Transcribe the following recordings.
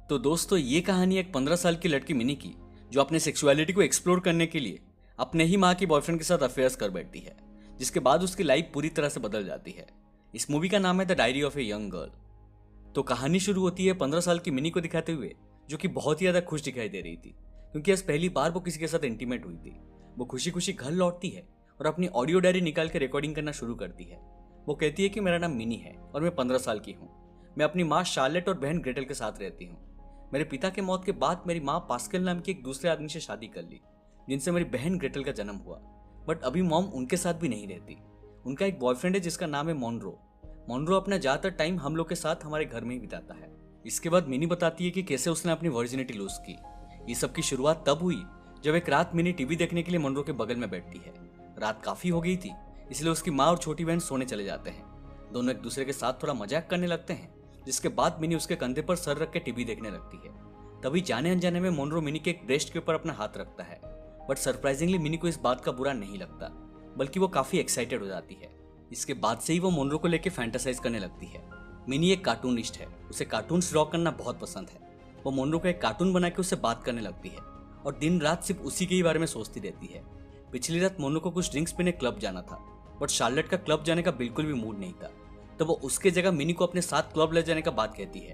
तो दोस्तों ये कहानी एक 15 साल की लड़की मिनी की, जो अपने सेक्सुअलिटी को एक्सप्लोर करने के लिए अपने ही माँ की बॉयफ्रेंड के साथ अफेयर्स कर बैठती है, जिसके बाद उसकी लाइफ पूरी तरह से बदल जाती है। इस मूवी का नाम है the diary of a young girl. तो कहानी शुरू होती है 15 साल की मिनी को दिखाते हुए, जो कि बहुत ही ज्यादा खुश दिखाई दे रही थी, क्योंकि आज पहली बार वो किसी के साथ इंटीमेट हुई थी। वो खुशी खुशी घर लौटती है और अपनी ऑडियो डायरी निकाल के रिकॉर्डिंग करना शुरू करती है। वो कहती है कि मेरा नाम मिनी है और मैं 15 साल की हूँ। मैं अपनी माँ शार्लेट और बहन ग्रेटल के साथ रहती हूँ। मेरे पिता के मौत के बाद मेरी माँ पास्कल नाम के एक दूसरे आदमी से शादी कर ली, जिनसे मेरी बहन ग्रेटल का जन्म हुआ। बट अभी मॉम उनके साथ भी नहीं रहती। उनका एक बॉयफ्रेंड है जिसका नाम है मोनरो। मोनरो अपना ज्यादातर टाइम हम लोग के साथ हमारे घर में ही बिताता है। इसके बाद मिनी बताती है कि कैसे उसने अपनी वर्जिनिटी लूज की। ये सब की शुरुआत तब हुई जब एक रात मिनी टीवी देखने के लिए मोनरो के बगल में बैठती है। रात काफी हो गई थी, इसलिए उसकी माँ और छोटी बहन सोने चले जाते हैं। दोनों एक दूसरे के साथ थोड़ा मजाक करने लगते हैं, जिसके बाद मिनी उसके कंधे पर सर रख के टीवी देखने लगती है। तभी जाने अनजाने में मोनरो मिनी के एक ब्रेस्ट के ऊपर अपना हाथ रखता है। बट सरप्राइजिंगली मिनी को इस बात का बुरा नहीं लगता, बल्कि वो काफी एक्साइटेड हो जाती है। इसके बाद से ही वो मोनरो को लेकर फैंटासाइज करने लगती है। मिनी एक कार्टूनिस्ट है, उसे कार्टून्स ड्रॉ करना बहुत पसंद है। वो मोनरो का एक कार्टून बना के उससे बात करने लगती है और दिन रात सिर्फ उसी के ही बारे में सोचती रहती है। पिछली रात मोनरो को कुछ ड्रिंक्स पीने क्लब जाना था, बट शार्लेट का क्लब जाने का बिल्कुल भी मूड नहीं था। तो वो उसके जगह मिनी को अपने साथ क्लब ले जाने का बात कहती है।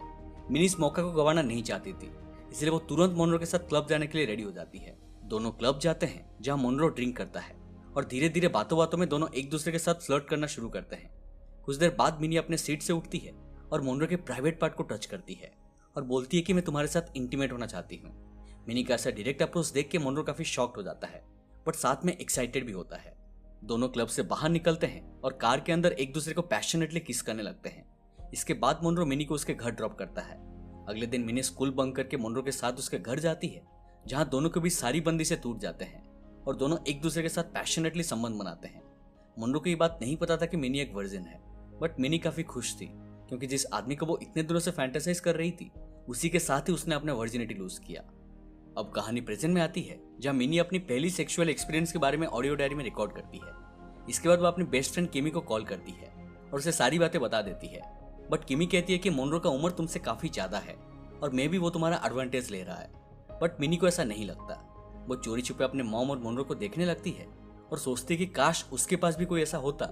मिनी इस मौका को गंवाना नहीं चाहती थी, इसलिए वो तुरंत मोनरो के साथ क्लब जाने के लिए रेडी हो जाती है। दोनों क्लब जाते हैं जहां मोनरो ड्रिंक करता है और धीरे धीरे बातों बातों में दोनों एक दूसरे के साथ फ्लर्ट करना शुरू करते हैं। कुछ देर बाद मिनी अपने सीट से उठती है और मोनरो के प्राइवेट पार्ट को टच करती है और बोलती है कि मैं तुम्हारे साथ इंटीमेट होना चाहती हूँ। मिनी का ऐसा डायरेक्ट अप्रोच देख के मोनरो काफी शॉक्ड हो जाता है, बट साथ में एक्साइटेड भी होता है। दोनों क्लब से बाहर निकलते हैं और कार के अंदर एक दूसरे को पैशनेटली किस करने लगते हैं। इसके बाद मोनरो मिनी को उसके घर ड्रॉप करता है। अगले दिन मिनी स्कूल बंक करके मोनरो के साथ उसके घर जाती है, जहां दोनों के बीच सारी बंदी से टूट जाते हैं और दोनों एक दूसरे के साथ पैशनेटली संबंध बनाते हैं। मोनरो को ये बात नहीं पता था कि मिनी एक वर्जिन है, बट मिनी काफी खुश थी, क्योंकि जिस आदमी को वो इतने दिनों से फैंटासाइज कर रही थी, उसी के साथ ही उसने अपना वर्जिनिटी लूज किया। अब कहानी प्रेजेंट में आती है, जहां मिनी अपनी पहली सेक्सुअल एक्सपीरियंस के बारे में ऑडियो डायरी में रिकॉर्ड करती है। इसके बाद वो अपनी बेस्ट फ्रेंड किमी को कॉल करती है और उसे सारी बातें बता देती है। बट किमी कहती है कि मोनरो का उम्र तुमसे काफी ज्यादा है और मे भी वो तुम्हारा एडवांटेज ले रहा है। बट मिनी को ऐसा नहीं लगता। वो चोरी छुपे अपने मॉम और मोनरो को देखने लगती है और सोचती है कि काश उसके पास भी कोई ऐसा होता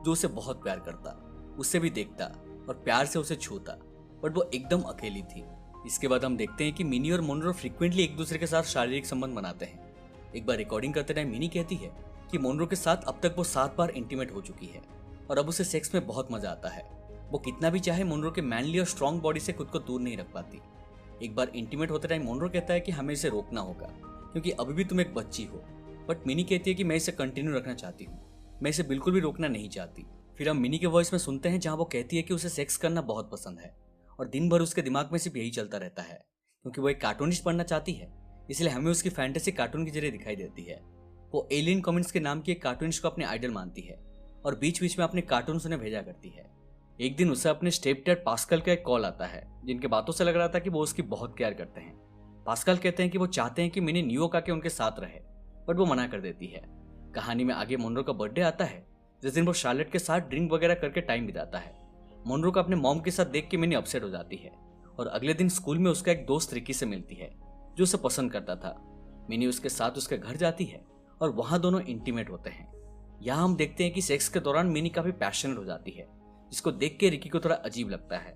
जो उसे बहुत प्यार करता, उससे भी देखता और प्यार से उसे छूता। बट वो एकदम अकेली थी। इसके बाद हम देखते हैं कि मिनी और मोनरो फ्रीक्वेंटली एक दूसरे के साथ शारीरिक संबंध बनाते हैं। एक बार रिकॉर्डिंग करते टाइम मिनी कहती है कि मोनरो के साथ अब तक वो 7 बार इंटीमेट हो चुकी है और अब उसे सेक्स में बहुत मजा आता है। वो कितना भी चाहे मोनरो के मैनली और स्ट्रॉन्ग बॉडी से खुद को दूर नहीं रख पाती। एक बार इंटीमेट होते टाइम मोनरो कहता है कि हमें इसे रोकना होगा, क्योंकि अभी भी तुम एक बच्ची हो। बट मिनी कहती है कि मैं इसे कंटिन्यू रखना चाहती हूँ, मैं इसे बिल्कुल भी रोकना नहीं चाहती। फिर हम मिनी के वॉइस में सुनते हैं जहाँ वो कहती है कि उसे सेक्स करना बहुत पसंद है और दिन भर उसके दिमाग में सिर्फ यही चलता रहता है, क्योंकि वो एक कार्टूनिस्ट बनना चाहती है, इसलिए हमें उसकी फैंटेसी कार्टून के जरिए दिखाई देती है। वो एलियन कॉमिक्स के नाम की एक कार्टूनिस्ट को अपने आइडल मानती है और बीच बीच में अपने कार्टून उन्हें भेजा करती है। एक दिन उसे अपने स्टेप डैड पास्कल का एक कॉल आता है, जिनके बातों से लग रहा था कि वो उसकी बहुत केयर करते हैं। पास्कल कहते हैं कि वो चाहते हैं कि मिनी न्यूयॉर्क आके उनके साथ रहे, बट वो मना कर देती है। कहानी में आगे मोनरो का बर्थडे आता है, जिस दिन वो शार्लेट के साथ ड्रिंक वगैरह करके टाइम बिताता है। मोनरो को अपने मॉम के साथ देख के मिनी अपसेट हो जाती है और अगले दिन स्कूल में उसका एक दोस्त रिकी से मिलती है, जो उसे पसंद करता था। मिनी उसके साथ उसके घर जाती है और वहां दोनों इंटीमेट होते हैं। यहाँ हम देखते हैं कि सेक्स के दौरान मिनी काफी पैशनेट हो जाती है, जिसको देख के रिकी को थोड़ा अजीब लगता है।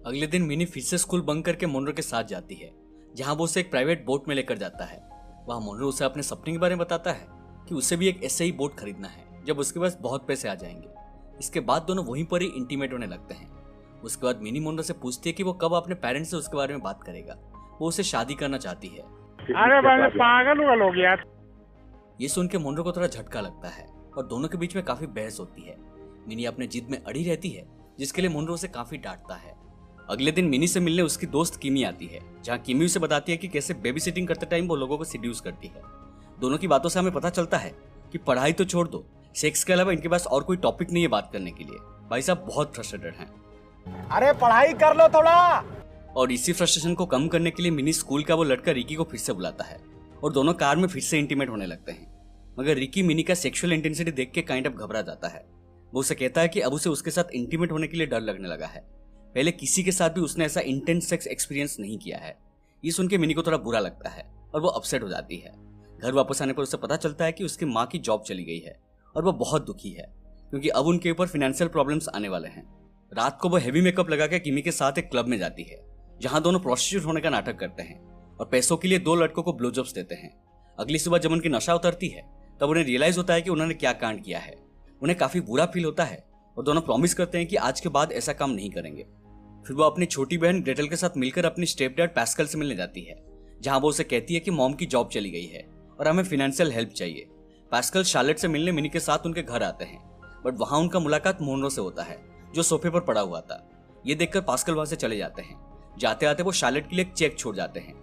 अगले दिन मिनी फिर से स्कूल बंक करके मोनरो के साथ जाती है, जहां वो उसे एक प्राइवेट बोट में लेकर जाता है। वहां मोनरो उसे अपने सपने के बारे में बताता है कि उसे भी एक ऐसे ही बोट खरीदना है जब उसके पास बहुत पैसे आ जाएंगे। इसके बाद दोनों वहीं पर ही इंटीमेट होने लगते हैं। उसके बाद मिनी मोनरो से पूछती है कि वो कब अपने पेरेंट्स से उसके बारे में बात करेगा। वो उसे शादी करना चाहती है। अरे पागल हो गया। ये सुन के मोनरो को थोड़ा झटका लगता है और दोनों के बीच में काफी बहस होती है। मिनी अपने जिद में अड़ी रहती है, जिसके लिए मोनरो उसे काफी डांटता है। अगले दिन मिनी से मिलने उसकी दोस्त किमी आती है, जहाँ किमी उसे बताती है कि कैसे बेबी सिटिंग करते टाइम वो लोगों को सीड्यूस करती है। दोनों की बातों से हमें पता चलता है कि पढ़ाई तो छोड़ दो, सेक्स के अलावा इनके पास और कोई टॉपिक नहीं है बात करने के लिए। भाई साहब बहुत फ्रस्ट्रेटेड हैं। अरे पढ़ाई कर लो थोड़ा। और इसी फ्रस्ट्रेशन को कम करने के लिए मिनी स्कूल का वो लड़का रिकी को फिर से बुलाता है और दोनों कार में फिर से इंटीमेट होने लगते हैं। मगर रिकी मिनी का सेक्सुअल इंटेंसिटी देख के काइंड ऑफ घबरा जाता है। वो उसे कहता है कि अब उसे उसके साथ इंटीमेट होने के लिए डर लगने लगा है, पहले किसी के साथ भी उसने ऐसा इंटेंस सेक्स एक्सपीरियंस नहीं किया है। ये सुन के मिनी को थोड़ा बुरा लगता है और वो अपसेट हो जाती है। घर वापस आने पर उसे पता चलता है कि उसकी माँ की जॉब चली गई है और वो बहुत दुखी है क्योंकि अब उनके ऊपर फाइनेंशियल प्रॉब्लम्स आने वाले हैं। रात को वो हैवी मेकअप लगा के किमी के साथ एक क्लब में जाती है जहां दोनों प्रोस्टिट्यूट होने का नाटक करते हैं और पैसों के लिए 2 लड़कों को ब्लो जॉब्स देते हैं। अगली सुबह जब उनकी नशा उतरती है तब उन्हें रियलाइज होता है कि उन्होंने क्या कांड किया है। उन्हें काफी बुरा फील होता है और दोनों प्रॉमिस करते हैं कि आज के बाद ऐसा काम नहीं करेंगे। फिर वो अपनी छोटी बहन ग्रेटल के साथ मिलकर अपनी स्टेप डैड पैस्कल से मिलने जाती है जहां वो उसे कहती है कि मॉम की जॉब चली गई है और हमें फाइनेंशियल हेल्प चाहिए। पैस्कल शार्लेट से मिलने मिनी के साथ उनके घर आते हैं बट वहां उनका मुलाकात मोनरो से होता है जो सोफे पर पड़ा हुआ था। ये देखकर पास्कल वहां से चले जाते हैं। जाते आते वो शार्लेट के लिए एक चेक छोड़ जाते हैं।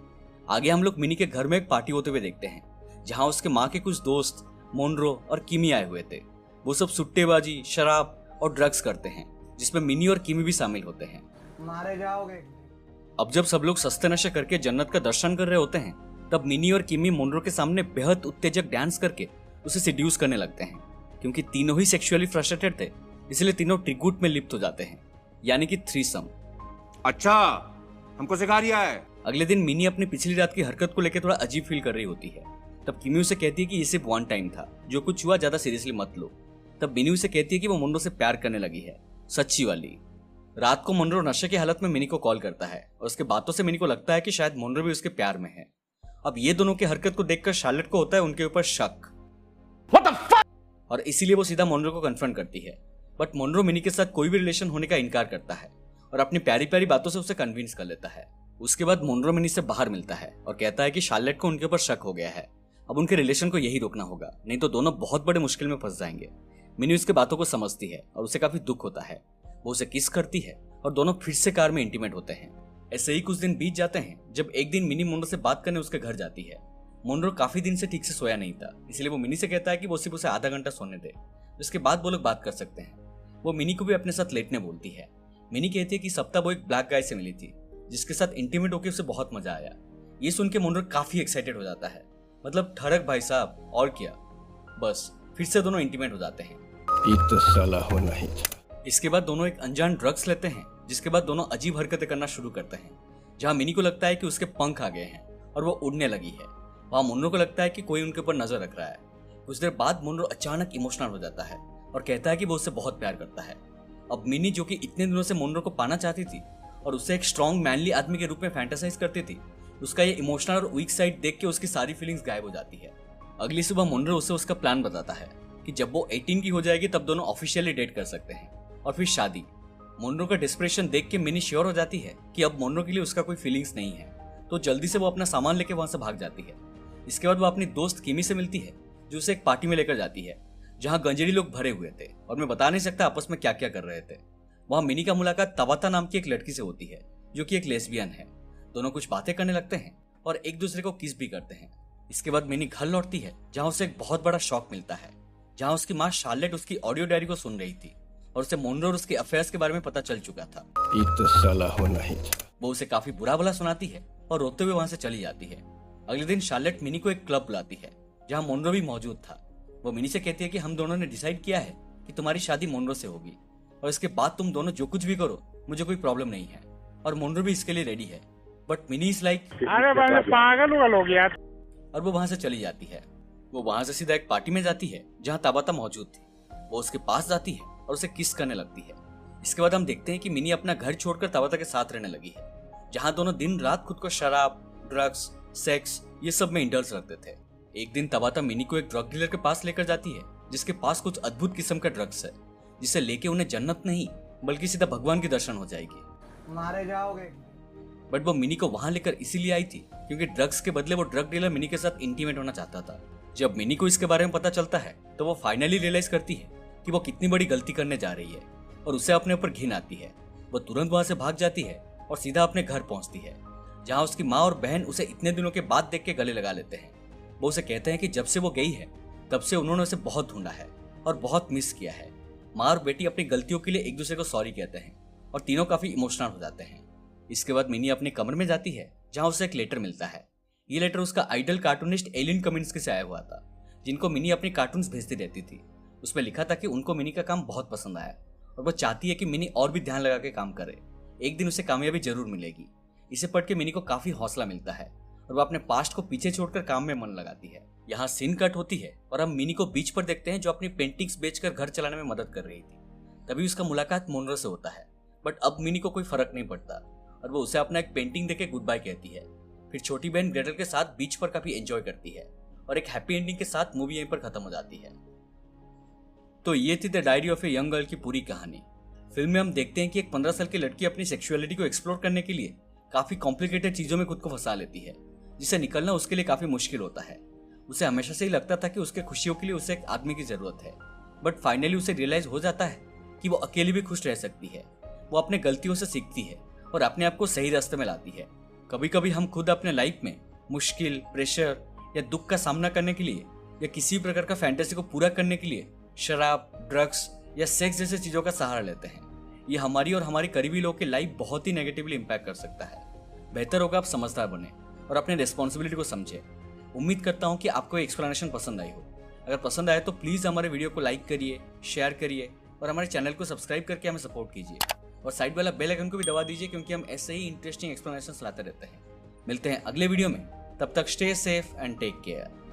आगे हम लोग मिनी के घर में एक पार्टी होते हुए देखते हैं जहां उसके माँ के कुछ दोस्त मोनरो और किमी आए हुए थे। वो सब सुट्टेबाजी, शराब और ड्रग्स करते हैं जिसमें मिनी और किमी भी शामिल होते हैं। मारे जाओगे। अब जब सब लोग सस्ते नशे करके जन्नत का दर्शन कर रहे होते हैं तब मिनी और किमी मोनरो के सामने बेहद उत्तेजक डांस करके उसे सिड्यूस करने लगते हैं। क्योंकि तीनों ही सेक्सुअली फ्रस्ट्रेटेड थे इसलिए तीनों ट्रिगुट में लिप्त हो जाते हैं, यानी कि थ्रीसम। अच्छा, हमको सिखा रिया है। अगले दिन मिनी अपनी पिछली रात की हरकत को लेकर थोड़ा अजीब फील कर रही होती है। तब किमी उसे कहती है कि ये सिर्फ वन टाइम था, जो कुछ हुआ ज्यादा सीरियसली मत लो। तब मिनी उसे कहती है कि वो मोनरो से प्यार करने लगी है, सच्ची वाली। रात को मोनरो नशे की हालत में मिनी को कॉल करता है और उसके बातों से मिनी को लगता है कि शायद मोनरो भी उसके प्यार में है। अब ये दोनों की हरकत को देखकर शार्लेट को होता है उनके ऊपर शक और इसीलिए वो सीधा मोनरो को कन्फ्रंट करती है। बट मोनरो मिनी के साथ कोई भी रिलेशन होने का इनकार करता है और अपनी प्यारी प्यारी बातों से उसे कन्विंस कर लेता है। उसके बाद मोनरो मिनी से बाहर मिलता है और कहता है कि शार्लेट को उनके ऊपर शक हो गया है। अब उनके रिलेशन को यही रोकना होगा, नहीं तो दोनों बहुत बड़े मुश्किल में फंस जाएंगे। मिनी उसके बातों को समझती है और उसे काफी दुख होता है। वो उसे किस करती है और दोनों फिर से कार में इंटीमेट होते हैं। ऐसे ही कुछ दिन बीत जाते हैं जब एक दिन मिनी मोनरो से बात करने उसके घर जाती है। मोनरो काफी दिन से ठीक से सोया नहीं था, इसलिए वो मिनी से कहता है कि वो सिर्फ उसे आधा घंटा सोने दे, उसके बाद वो लोग बात कर सकते हैं। वो मिनी को भी अपने साथ लेटने बोलती है। मिनी कहती है कि सप्ताह वो एक ब्लैक गाय से मिली थी जिसके साथ इंटीमेट होकर उसे बहुत मजा आया। ये सुन के मोनरो काफी एक्साइटेड हो जाता है, मतलब ठरक भाई साहब, और क्या। बस फिर से दोनों इंटीमेट हो जाते हैं। ये तो साला होना ही था। इसके बाद दोनों एक अनजान ड्रग्स लेते हैं जिसके बाद दोनों अजीब हरकतें करना शुरू करते हैं। जहां मिनी को लगता है कि उसके पंख आ गए हैं और वो उड़ने लगी है, वहां मोनरो को लगता है कि कोई उनके ऊपर नजर रख रहा है। कुछ देर बाद मोनरो अचानक इमोशनल हो जाता है और कहता है कि वो उससे बहुत प्यार करता है। अब मिनी, जो कि इतने दिनों से मोनरो को पाना चाहती थी और उससे एक स्ट्रॉन्ग मैनली आदमी के रूप में फैंटासाइज करती थी, उसका ये इमोशनल और वीक साइड देख के उसकी सारी फीलिंग्स गायब हो जाती है। अगली सुबह मोनरो उसे उसका प्लान बताता है कि जब वो 18 की हो जाएगी तब दोनों ऑफिशियली डेट कर सकते हैं और फिर शादी। मोनरो का डिस्प्रेशन देख के मिनी श्योर हो जाती है कि अब मोनरो के लिए उसका कोई फीलिंग्स नहीं है, तो जल्दी से वो अपना सामान लेके वहां से भाग जाती है। इसके बाद वो अपनी दोस्त किमी से मिलती है जो उसे एक पार्टी में लेकर जाती है जहां गंजेड़ी लोग भरे हुए थे और मैं बता नहीं सकता आपस में क्या क्या कर रहे थे। वहां मिनी का मुलाकात तबाता नाम की एक लड़की से होती है जो कि एक लेस्बियन है। दोनों कुछ बातें करने लगते हैं और एक दूसरे को किस भी करते हैं। इसके बाद मिनी घर लौटती है जहां उसे एक बहुत बड़ा शॉक मिलता है, जहां उसकी माँ शार्लेट उसकी ऑडियो डायरी को सुन रही थी और उसे मोनरो और उसके अफेयर्स के बारे में पता चल चुका था। ये तो साला होना ही था। वो उसे काफी बुरा भला सुनाती है और रोते हुए वहां से चली जाती है। अगले दिन शार्लेट मिनी को एक क्लब बुलाती है जहां मोनरो भी मौजूद था। वो मिनी से कहती है कि हम दोनों ने डिसाइड किया है कि तुम्हारी शादी मोनरो से होगी और इसके बाद तुम दोनों जो कुछ भी करो मुझे कोई प्रॉब्लम नहीं है, और मोनरो भी इसके लिए रेडी है। बट मिनी इज लाइक, अरे बंदे पागल हुआ लोग यार। और वो वहां से चली जाती है। वो वहां से सीधा एक पार्टी में जाती है जहां तबाता मौजूद थी। वो उसके पास जाती है और उसे किस करने लगती है। इसके बाद हम देखते हैं कि मिनी अपना घर छोड़कर तबाता के साथ रहने लगी है, जहां दोनों दिन रात खुद को शराब, ड्रग्स, सेक्स ये सब में इंडल्स रखते थे। एक दिन तबाता मिनी को एक ड्रग डीलर के पास लेकर जाती है जिसके पास कुछ अद्भुत किस्म का ड्रग्स है, जिसे लेके उन्हें जन्नत नहीं बल्कि सीधा भगवान की दर्शन हो जाएगी। मारे जाओगे। बट वो मिनी को वहां लेकर इसीलिए आई थी क्योंकि ड्रग्स के बदले वो ड्रग डीलर मिनी के साथ इंटीमेट होना चाहता था। जब मिनी को इसके बारे में पता चलता है तो वो फाइनली रियलाइज करती है कि वो कितनी बड़ी गलती करने जा रही है और उसे अपने ऊपर घिन आती है। वो तुरंत वहां से भाग जाती है और सीधा अपने घर पहुंचती है जहां उसकी माँ और बहन उसे इतने दिनों के बाद देख के गले लगा लेते हैं। वो उसे कहते हैं कि जब से वो गई है तब से उन्होंने उसे बहुत ढूंढा है और बहुत मिस किया है। माँ और बेटी अपनी गलतियों के लिए एक दूसरे को सॉरी कहते हैं और तीनों काफी इमोशनल हो जाते हैं। इसके बाद मिनी अपने कमरे में जाती है जहां उसे एक लेटर मिलता है। ये लेटर उसका आइडल कार्टूनिस्ट एलिन कमिंस्की से आया हुआ था, जिनको मिनी अपनी कार्टून्स भेजती रहती थी। उसमें लिखा था कि उनको मिनी का काम बहुत पसंद आया और वो चाहती है कि मिनी और भी ध्यान लगा के काम करे। एक दिन उसे कामयाबी जरूर मिलेगी। इसे पढ़ के मिनी को काफी हौसला मिलता है और वो अपने पास्ट को पीछे छोड़कर काम में मन लगाती है। यहाँ सीन कट होती है और हम मिनी को बीच पर देखते हैं जो अपनी पेंटिंग्स बेचकर घर चलाने में मदद कर रही थी। तभी उसका मुलाकात मोनरो से होता है, बट अब मिनी को कोई फर्क नहीं पड़ता और वो उसे अपना एक पेंटिंग देके गुड बाय कहती है। फिर छोटी बहन ग्रेटल के साथ बीच पर काफी एंजॉय करती है और एक हैप्पी एंडिंग के साथ मूवी यहीं पर खत्म हो जाती है। तो ये थी the diary of a young girl की पूरी कहानी। फिल्म में हम देखते हैं कि एक 15 साल की लड़की अपनी सेक्सुअलिटी को एक्सप्लोर करने के लिए काफी कॉम्प्लिकेटेड चीजों में खुद को फंसा लेती है, जिससे निकलना उसके लिए काफी मुश्किल होता है। उसे हमेशा से ही लगता था कि उसके खुशियों के लिए उसे एक आदमी की जरूरत है, बट फाइनली उसे रियलाइज हो जाता है कि वो अकेली भी खुश रह सकती है। वो अपने गलतियों से सीखती है और अपने आप को सही रास्ते में लाती है। कभी कभी हम खुद अपने लाइफ में मुश्किल, प्रेशर या दुख का सामना करने के लिए या किसी प्रकार का फैंटेसी को पूरा करने के लिए शराब, ड्रग्स या सेक्स जैसे चीजों का सहारा लेते हैं। ये हमारी और हमारे करीबी लोगों की लाइफ बहुत ही नेगेटिवली इंपैक्ट कर सकता है। बेहतर होगा आप समझदार बने और अपने रिस्पॉन्सिबिलिटी को समझे। उम्मीद करता हूँ कि आपको एक्सप्लेनेशन पसंद आई हो। अगर पसंद आए तो प्लीज़ हमारे वीडियो को लाइक करिए, शेयर करिए और हमारे चैनल को सब्सक्राइब करके हमें सपोर्ट कीजिए और साइड वाला बेल आइकन को भी दबा दीजिए, क्योंकि हम ऐसे ही इंटरेस्टिंग एक्सप्लेनेशन लाते रहते हैं। मिलते हैं अगले वीडियो में, तब तक stay safe and take care.